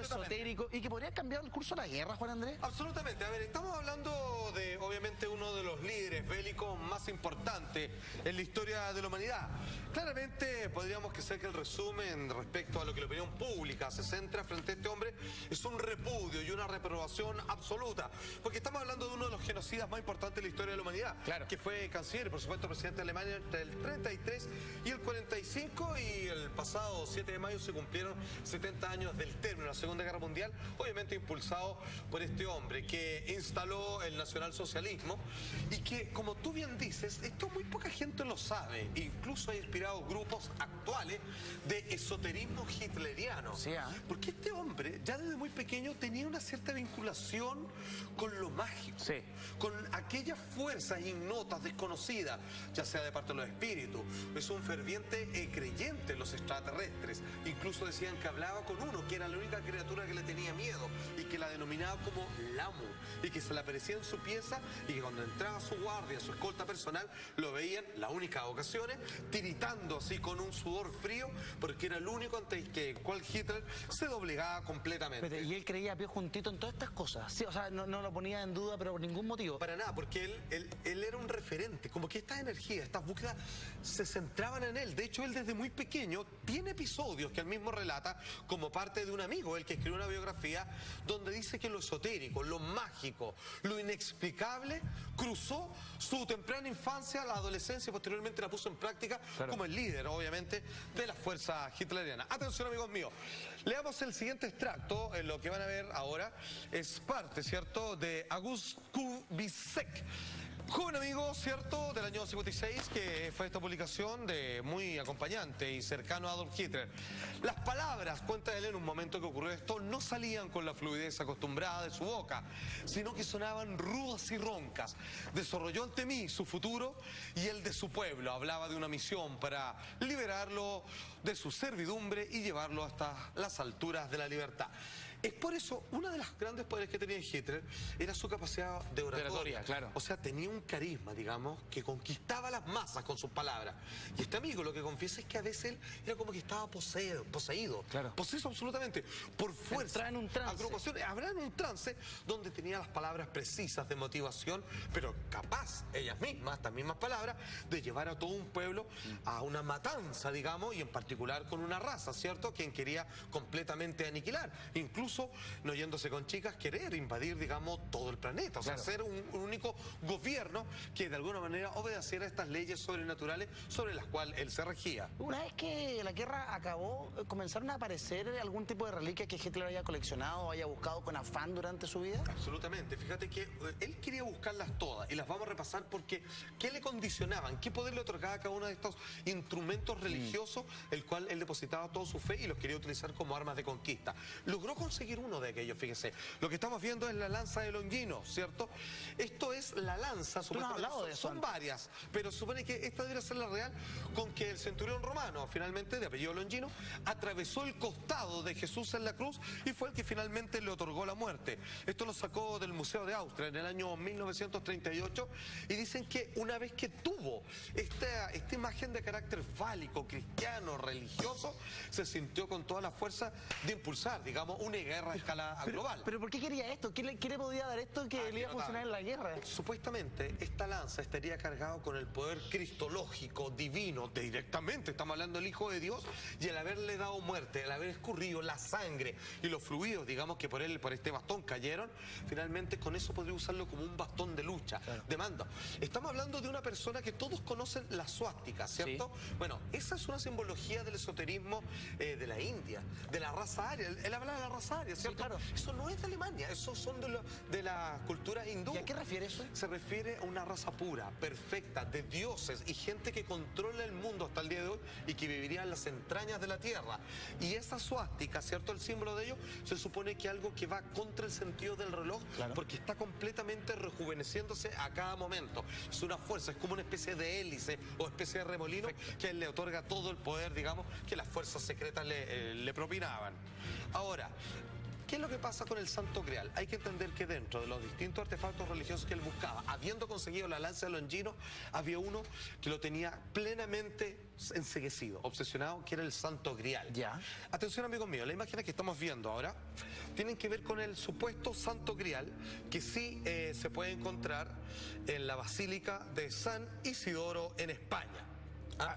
esotérico y que podría cambiar el curso de la guerra, Juan Andrés. Absolutamente. A ver, estamos hablando de, obviamente, uno de los líderes bélicos más importantes en la historia de la humanidad. Claramente, podríamos decir que el resumen respecto a lo que la opinión pública se centra frente a este hombre es un repudio y una reprobación absoluta. Porque estamos hablando de uno de los genocidas más importantes de la historia de la humanidad. Claro. Que fue canciller, por supuesto, presidente de Alemania entre el 33 y el 45, y el pasado 7 de mayo se cumplieron 70 años del término de la Segunda Guerra Mundial, obviamente impulsado por este hombre que instaló el nacionalsocialismo y que, como tú bien dices, esto muy poca gente lo sabe. Incluso ha inspirado grupos actuales de esoterismo hitleriano. Sí, porque este hombre ya desde muy pequeño tenía una cierta vinculación con lo mágico, con aquellas fuerzas ignotas, desconocidas, ya sea de parte de los espíritus. Es un ferviente creyente en los extraterrestres. Incluso decían que hablaba con uno, que era la única criatura que le tenía miedo y que la denominaba como Lamu, y que se le aparecía en su pieza y que cuando entraba su guardia, su escolta personal, lo veían, las únicas ocasiones, tiritando así con un sudor frío, porque era el único ante que cual Hitler se doblegaba completamente. Pero, y él creía a pie juntito en todas estas cosas, ¿sí? O sea, no lo ponía en duda, pero por ningún motivo. Para nada, porque él era un referente, como que estas energías, estas búsquedas se centraban en él. De hecho, él desde muy pequeño tiene episodios que él mismo relata como parte de un amigo, él que escribió una biografía donde dice que lo esotérico, lo mágico, lo inexplicable cruzó su temprana infancia, la adolescencia y posteriormente la puso en práctica como el líder, obviamente, de las fuerzas hitlerianas. Atención, amigos míos, leamos el siguiente extracto. Lo que van a ver ahora es parte, ¿cierto?, de August Kubizek, joven amigo, ¿cierto?, del año 56, que fue esta publicación de muy acompañante y cercano a Adolf Hitler. Las palabras, cuenta él en un momento que ocurrió esto, no salían con la fluidez acostumbrada de su boca, sino que sonaban rudas y roncas. Desarrolló ante mí su futuro y el de su pueblo. Hablaba de una misión para liberarlo de su servidumbre y llevarlo hasta las alturas de la libertad. Es por eso, uno de los grandes poderes que tenía Hitler era su capacidad de oratoria. Claro. O sea, tenía un carisma, digamos, que conquistaba las masas con sus palabras. Y este amigo lo que confiesa es que a veces él era como que estaba poseído. Claro. Poseído absolutamente, por fuerza. Entraba en un trance. Agrupaciones, habrá en un trance donde tenía las palabras precisas de motivación, pero capaz, ellas mismas, estas mismas palabras, de llevar a todo un pueblo a una matanza, digamos, y en particular con una raza, ¿cierto?, quien quería completamente aniquilar. Incluso, no yéndose con chicas, querer invadir, digamos, todo el planeta. O sea, ser un único gobierno que de alguna manera obedeciera estas leyes sobrenaturales sobre las cuales él se regía. Una vez que la guerra acabó, comenzaron a aparecer algún tipo de reliquias que Hitler haya coleccionado o haya buscado con afán durante su vida. Absolutamente. Fíjate que él quería buscarlas todas y las vamos a repasar porque ¿qué le condicionaban? ¿Qué poder le otorgaba a cada uno de estos instrumentos religiosos el cual él depositaba toda su fe y los quería utilizar como armas de conquista? Logró conseguir uno de aquellos, fíjese. Lo que estamos viendo es la lanza de Longino, ¿cierto? Esto es la lanza, ¿Tú no has hablado de eso? Son varias, pero supone que esta debería ser la real, con que el centurión romano, finalmente, de apellido Longino, atravesó el costado de Jesús en la cruz y fue el que finalmente le otorgó la muerte. Esto lo sacó del Museo de Austria en el año 1938 y dicen que una vez que tuvo esta imagen de carácter fálico, cristiano, religioso, se sintió con toda la fuerza de impulsar, digamos, una guerra a escala global. ¿Pero por qué quería esto? ¿Qué le podía dar esto que le iba a funcionar en la guerra? Supuestamente, esta lanza estaría cargada con el poder cristológico, divino, directamente, estamos hablando del Hijo de Dios, y el haberle dado muerte, el haber escurrido la sangre y los fluidos, digamos, que por este bastón cayeron, finalmente con eso podría usarlo como un bastón de lucha, de mando. Estamos hablando de una persona que todos conocen, la suástica, ¿cierto? Sí. Bueno, esa es una simbología del esoterismo de la India, de la raza aria. Él habla de la raza aria, ¿cierto? Sí, claro. Eso no es de Alemania, esos son de la cultura hindú. ¿Y a qué refiere eso? Se refiere a una raza pura, perfecta, de dioses y gente que controla el mundo hasta el día de hoy y que viviría en las entrañas de la tierra. Y esa suástica, ¿cierto? El símbolo de ello se supone que algo que va contra el sentido del reloj, porque está completamente rejuveneciéndose a cada momento. Es una fuerza, es como una especie de hélice o especie de remolino que le otorga todo el poder, digamos, que las fuerzas secretas le propinaban. Ahora, ¿qué es lo que pasa con el Santo Grial? Hay que entender que dentro de los distintos artefactos religiosos que él buscaba, habiendo conseguido la lanza de Longino, había uno que lo tenía plenamente enceguecido, obsesionado, que era el Santo Grial. Ya. Atención, amigos míos, las imágenes que estamos viendo ahora tienen que ver con el supuesto Santo Grial, que sí se puede encontrar en la Basílica de San Isidoro en España.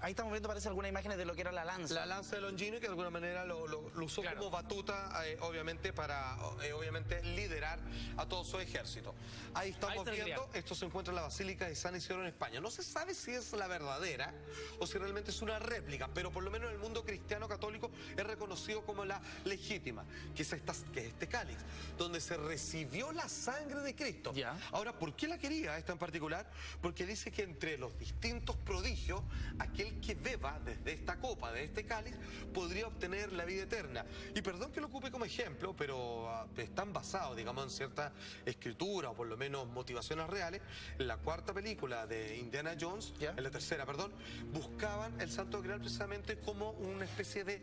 Ahí estamos viendo, parece, algunas imágenes de lo que era la lanza. La lanza de Longino, que de alguna manera lo usó como batuta, obviamente, para obviamente liderar a todo su ejército. Ahí estamos viendo, esto se encuentra en la Basílica de San Isidoro en España. No se sabe si es la verdadera o si realmente es una réplica, pero por lo menos en el mundo cristiano católico es reconocido como la legítima, que es este cáliz, donde se recibió la sangre de Cristo. Ya. Ahora, ¿por qué la quería esta en particular? Porque dice que entre los distintos prodigios, aquel que beba desde esta copa, de este cáliz, podría obtener la vida eterna. Y perdón que lo ocupe como ejemplo, pero están basados, digamos, en cierta escritura, o por lo menos motivaciones reales. En la cuarta película de Indiana Jones, en la tercera, perdón, buscaban el Santo Grial precisamente como una especie de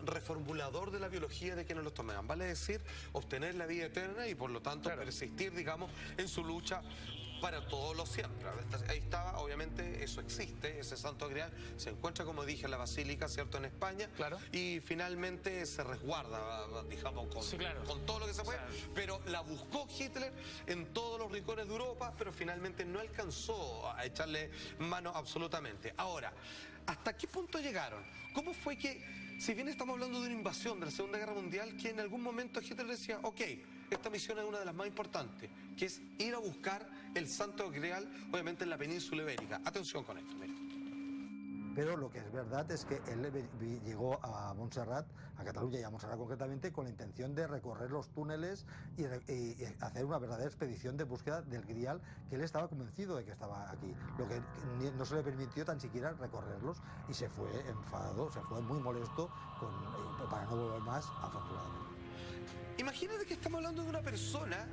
reformulador de la biología de quienes los tomaban. Vale decir, obtener la vida eterna y por lo tanto persistir, digamos, en su lucha para todos los siempre. Ahí estaba, obviamente, eso existe, ese Santo Grial se encuentra, como dije, en la Basílica, ¿cierto?, en España, y finalmente se resguarda, digamos, con todo lo que se puede, pero la buscó Hitler en todos los rincones de Europa, pero finalmente no alcanzó a echarle mano absolutamente. Ahora, ¿hasta qué punto llegaron? ¿Cómo fue que, si bien estamos hablando de una invasión de la Segunda Guerra Mundial, que en algún momento Hitler decía, ok, esta misión es una de las más importantes, que es ir a buscar el Santo Grial, obviamente en la península ibérica? Atención con esto, mira. Pero lo que es verdad es que él llegó a Montserrat, a Cataluña y a Montserrat concretamente, con la intención de recorrer los túneles y hacer una verdadera expedición de búsqueda del Grial, que él estaba convencido de que estaba aquí. Lo que no se le permitió tan siquiera recorrerlos y se fue enfadado, se fue muy molesto para no volver más, afortunadamente. Imagínate que estamos hablando de una persona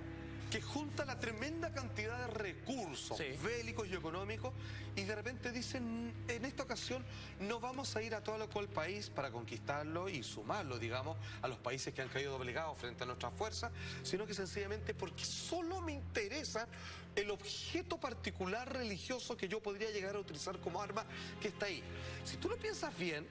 que junta la tremenda cantidad de recursos bélicos y económicos y de repente dicen, en esta ocasión no vamos a ir a todo lo cual país para conquistarlo y sumarlo, digamos, a los países que han caído doblegados frente a nuestras fuerzas, sino que sencillamente porque solo me interesa el objeto particular religioso que yo podría llegar a utilizar como arma que está ahí. Si tú lo piensas bien,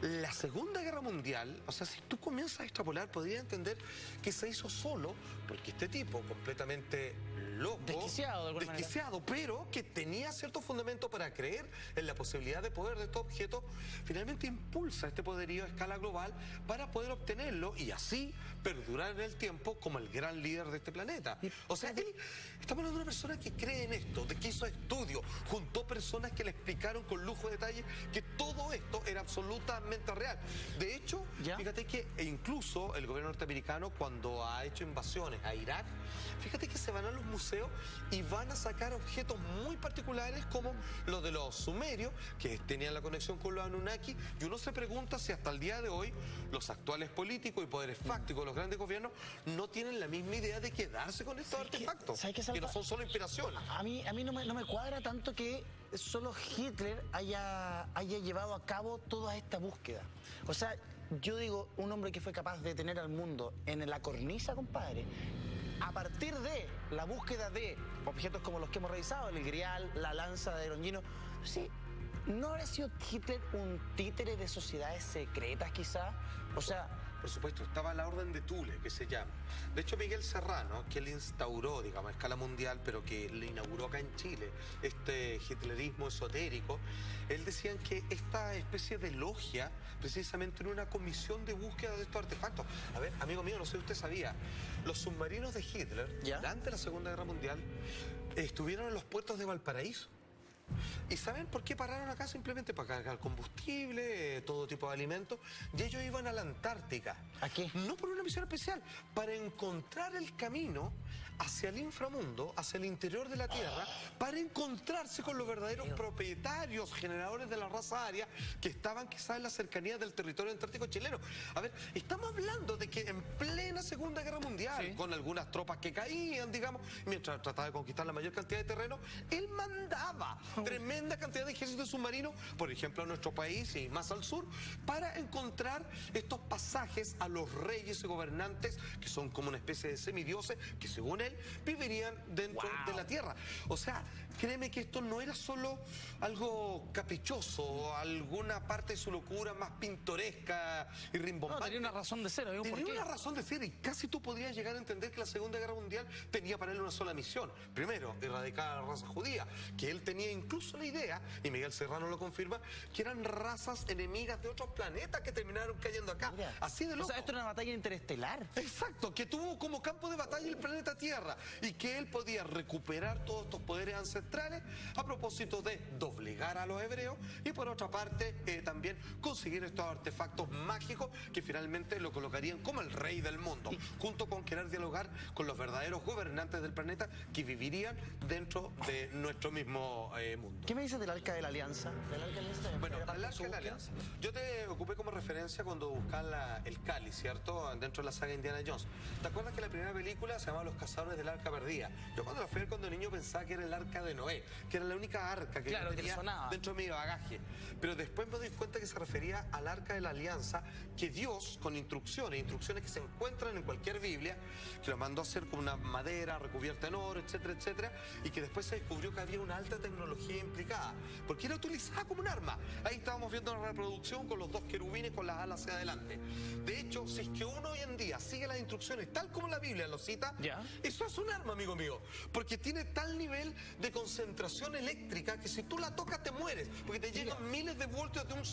la Segunda Guerra Mundial, o sea, si tú comienzas a extrapolar, podrías entender que se hizo solo porque este tipo, completamente loco, desquiciado, pero que tenía cierto fundamento para creer en la posibilidad de poder de estos objetos, finalmente impulsa este poderío a escala global para poder obtenerlo y así perdurar en el tiempo como el gran líder de este planeta. O sea, estamos hablando de una persona que cree en esto, de que hizo estudios, juntó personas que le explicaron con lujo de detalle que todo esto era absolutamente real. De hecho, fíjate que incluso el gobierno norteamericano, cuando ha hecho invasiones a Irak, fíjate que se van a los museos y van a sacar objetos muy particulares como los de los sumerios, que tenían la conexión con los Anunnaki, y uno se pregunta si hasta el día de hoy los actuales políticos y poderes fácticos de los grandes gobiernos no tienen la misma idea de quedarse con estos artefactos, que no son solo inspiración. A mí no me cuadra tanto que solo Hitler haya llevado a cabo toda esta búsqueda. O sea, yo digo, un hombre que fue capaz de tener al mundo en la cornisa, compadre, a partir de la búsqueda de objetos como los que hemos revisado, el Grial, la lanza de Longino, sí, ¿no habría sido Hitler un títere de sociedades secretas quizá? O sea, por supuesto, estaba la Orden de Thule, que se llama. De hecho, Miguel Serrano, que él instauró, digamos, a escala mundial, pero que le inauguró acá en Chile, este hitlerismo esotérico, él decía que esta especie de logia, precisamente en una comisión de búsqueda de estos artefactos. A ver, amigo mío, no sé si usted sabía, los submarinos de Hitler, durante la Segunda Guerra Mundial, estuvieron en los puertos de Valparaíso. ¿Y saben por qué pararon acá? Simplemente para cargar combustible, todo tipo de alimentos, y ellos iban a la Antártica. ¿A qué? No por una misión especial, para encontrar el camino hacia el inframundo, hacia el interior de la Tierra, para encontrarse con los verdaderos propietarios, generadores de la raza aria, que estaban quizás en la cercanía del territorio antártico chileno. A ver, estamos hablando de que en plena Segunda Guerra Mundial Mundial, Sí. con algunas tropas que caían, digamos, mientras trataba de conquistar la mayor cantidad de terreno, él mandaba tremenda cantidad de ejércitos submarinos, por ejemplo, a nuestro país y más al sur, para encontrar estos pasajes a los reyes y gobernantes, que son como una especie de semidioses, que según él, vivirían dentro de la tierra. O sea, créeme que esto no era solo algo caprichoso, alguna parte de su locura más pintoresca y rimbombante. No, tenía una razón de ser, había un Tenía porqué. una razón de ser, y casi tú podrías llegar a entender que la Segunda Guerra Mundial tenía para él una sola misión. Primero, erradicar a la raza judía, que él tenía incluso la idea, y Miguel Serrano lo confirma, que eran razas enemigas de otros planetas que terminaron cayendo acá. Mira. Así de O loco. sea, esto era una batalla interestelar. Exacto, que tuvo como campo de batalla el planeta Tierra y que él podía recuperar todos estos poderes ancestrales a propósito de doblegar a los hebreos y por otra parte también conseguir estos artefactos mágicos que finalmente lo colocarían como el rey del mundo, junto con querer dialogar con los verdaderos gobernantes del planeta que vivirían dentro de nuestro mismo mundo. ¿Qué me dices del Arca de la Alianza? ¿Del Arca de la Alianza? Bueno, ¿Era parte el de Arca su de la búsqueda? Alianza. Yo te ocupé como referencia cuando buscaba el cáliz, ¿cierto? Dentro de la saga Indiana Jones. ¿Te acuerdas que la primera película se llamaba Los Cazadores del Arca Perdida? Yo cuando la fui a ver cuando niño pensaba que era el Arca de Noé, que era la única arca que Claro, yo que tenía sonaba. dentro de mi bagaje. Pero después me doy cuenta que se refería al Arca de la Alianza, que Dios, con instrucciones que se encuentran en cualquier Biblia, que lo mandó a hacer con una madera recubierta en oro, etcétera, etcétera, y que después se descubrió que había una alta tecnología implicada, porque era utilizada como un arma. Ahí estábamos viendo la reproducción con los dos querubines con las alas hacia adelante. De hecho, si es que uno hoy en día sigue las instrucciones tal como la Biblia lo cita, Ya. eso es un arma, amigo mío, porque tiene tal nivel de concentración eléctrica que si tú la tocas te mueres, porque te llegan miles de voltios de un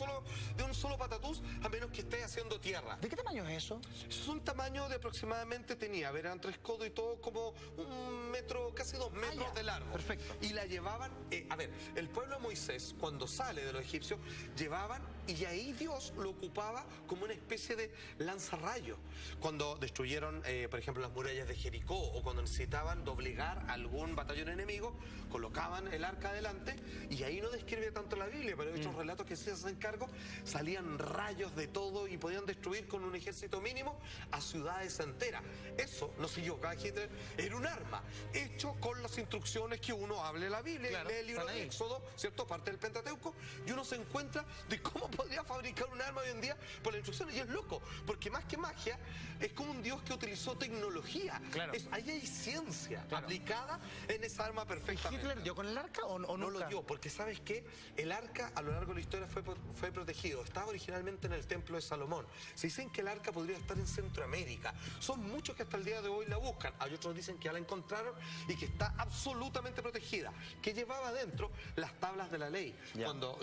solo patatús, a menos que estés haciendo tierra. ¿De qué tamaño es eso? Eso es un tamaño de aproximadamente, eran 3 codos y todo como 1 metro, casi 2 metros ya. de largo. Perfecto. Y la llevaban, el pueblo de Moisés, cuando sale de los egipcios, llevaban, y ahí Dios lo ocupaba como una especie de lanzarrayo. Cuando destruyeron, por ejemplo, las murallas de Jericó, o cuando necesitaban doblegar algún batallón enemigo, colocaban el arca adelante, y ahí no describe tanto la Biblia, pero hay otros relatos que sí se hacen cargo, salían rayos de todo y podían destruir con un ejército mínimo a ciudades enteras. Eso, no sé yo, cada Hitler era un arma, hecho con las instrucciones que uno hable la Biblia, Claro, lee el libro están de ahí. Éxodo, ¿cierto? Parte del Pentateuco, y uno se encuentra de cómo podría fabricar un arma hoy en día por las instrucciones, y es loco, porque más que magia, es como un Dios que utilizó tecnología. Claro. Ahí hay ciencia Claro. aplicada en esa arma perfectamente. ¿Hitler dio con el arca o No nunca? lo dio, porque ¿sabes qué? El arca a lo largo de la historia fue protegido. Estaba originalmente en el templo de Salomón. Se dicen que el arca podría estar en Centroamérica. Son muchos que hasta el día de hoy la buscan. Hay otros que dicen que ya la encontraron y que está absolutamente protegida. Que llevaba adentro las tablas de la ley. Ya. Cuando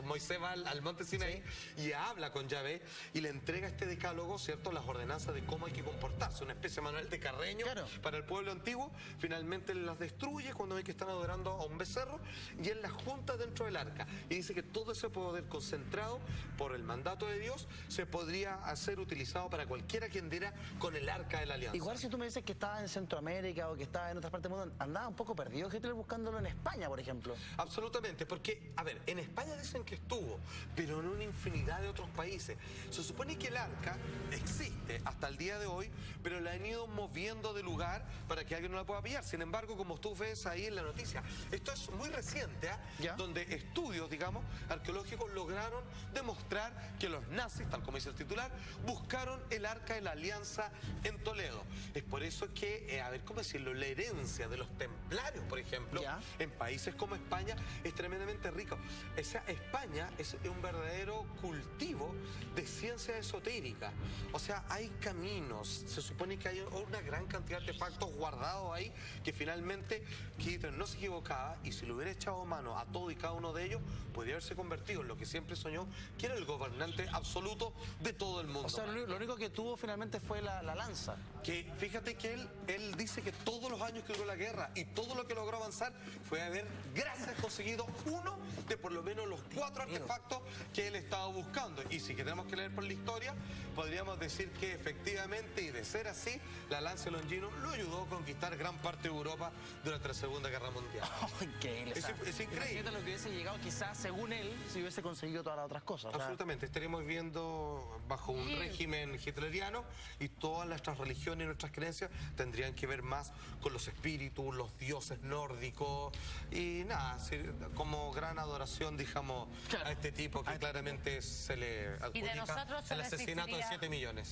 Moisés va al monte Sinaí y habla con Yahvé y le entrega este decálogo, ¿cierto? Las ordenanzas de cómo hay que comportarse. Una especie de manual de Carreño Claro. para el pueblo antiguo. Finalmente él las destruye cuando ve que están adorando a un becerro y él las junta dentro del arca. Y dice que todo ese poder concentrado por el mandato de Dios se podría hacer utilizado para cualquiera que andiera con el arca de la alianza. Igual si tú me dices que estaba en Centroamérica o que estaba en otras partes del mundo, andaba un poco perdido Hitler buscándolo en España, por ejemplo. Absolutamente, porque, a ver, en España dicen que estuvo, pero en una infinidad de otros países. Se supone que el arca existe hasta el día de hoy, pero la han ido moviendo de lugar para que alguien no la pueda pillar. Sin embargo, como tú ves ahí en la noticia, esto es muy reciente, ¿ah? ¿Ya? Donde estudios, digamos, arqueológicos lograron demostrar que los nazis, tal como dice el titular, buscaron el arca de la alianza en Toledo. Es por eso que, a ver, ¿cómo decirlo? La herencia de los templarios, por ejemplo, ¿Ya? en países como España es tremendamente rico. O sea, España es un verdadero cultivo de ciencia esotérica. O sea, hay caminos, se supone que hay una gran cantidad de artefactos guardados ahí que finalmente Hitler no se equivocaba y si le hubiera echado mano a todo y cada uno de ellos, podría haberse convertido en lo que siempre soñó, que era el gobernante absoluto de todo el mundo. O sea, lo único que tuvo finalmente fue la lanza. Que fíjate que él dice que todos los años que duró la guerra y todo lo que logró avanzar fue haber, gracias, conseguido uno de por lo menos los 4 artefactos que él estaba buscando. Y si tenemos que leer por la historia, podríamos decir que efectivamente, y de ser así, la lanza de Longino lo ayudó a conquistar gran parte de Europa durante la Segunda Guerra Mundial. Oh, increíble. Es es increíble. Imagínate lo que hubiese llegado quizás, según él, si hubiese conseguido todas las otras cosas. O sea, Absolutamente, estaríamos viviendo bajo un régimen hitleriano y todas nuestras religiones y nuestras creencias tendrían que ver más con los espíritus, los dioses nórdicos y nada, como gran adoración, digamos, a este tipo que claramente se le adjudica nosotros el asesinato de existiría- 7 millones.